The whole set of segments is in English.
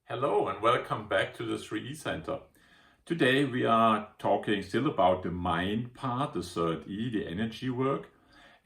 Hello and welcome back to the 3E Center. Today we are talking still about the mind part, the third E, the energy work.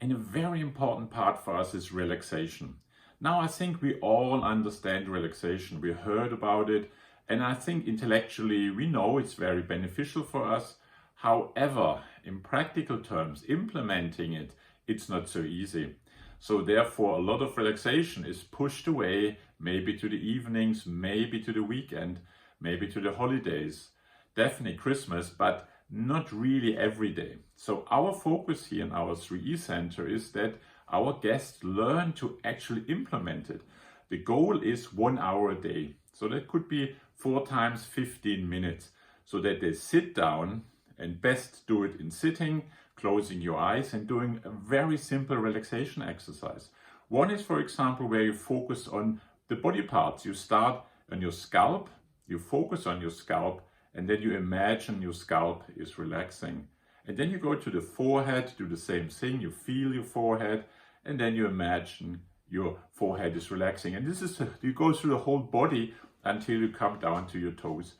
And a very important part for us is relaxation. Now I think we all understand relaxation. We heard about it and I think intellectually we know it's very beneficial for us. However, in practical terms, implementing it, it's not so easy. So therefore a lot of relaxation is pushed away, maybe to the evenings, maybe to the weekend, maybe to the holidays, definitely Christmas, but not really every day. So our focus here in our 3E Center is that our guests learn to actually implement it. The goal is 1 hour a day. So that could be 4 times 15 minutes, so that they sit down, and best do it in sitting, closing your eyes and doing a very simple relaxation exercise. One is, for example, where you focus on the body parts. You start on your scalp, you focus on your scalp, and then you imagine your scalp is relaxing. And then you go to the forehead, do the same thing, you feel your forehead, and then you imagine your forehead is relaxing. And this is, you go through the whole body until you come down to your toes.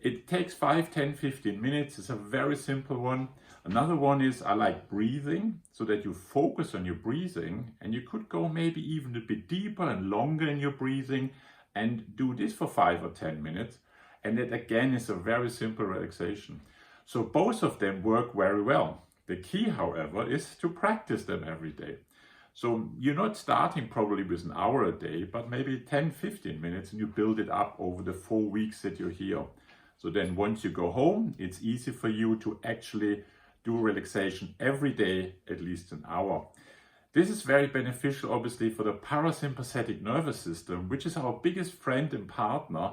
It takes 5, 10, 15 minutes. It's a very simple one. Another one is I like breathing, so that you focus on your breathing, and you could go maybe even a bit deeper and longer in your breathing and do this for 5 or 10 minutes. And that again is a very simple relaxation. So both of them work very well. The key, however, is to practice them every day. So you're not starting probably with an hour a day, but maybe 10, 15 minutes, and you build it up over the 4 weeks that you're here. So then once you go home, it's easy for you to actually do relaxation every day, at least an hour. This is very beneficial, obviously, for the parasympathetic nervous system, which is our biggest friend and partner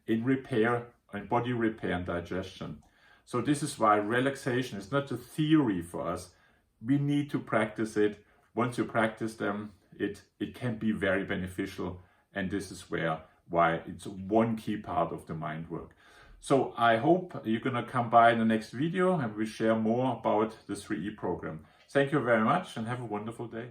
in repair and body repair and digestion. So this is why relaxation is not a theory for us. We need to practice it. Once you practice them, it can be very beneficial. And this is why it's one key part of the mind work. So I hope you're going to come by in the next video and we share more about the 3E program. Thank you very much and have a wonderful day.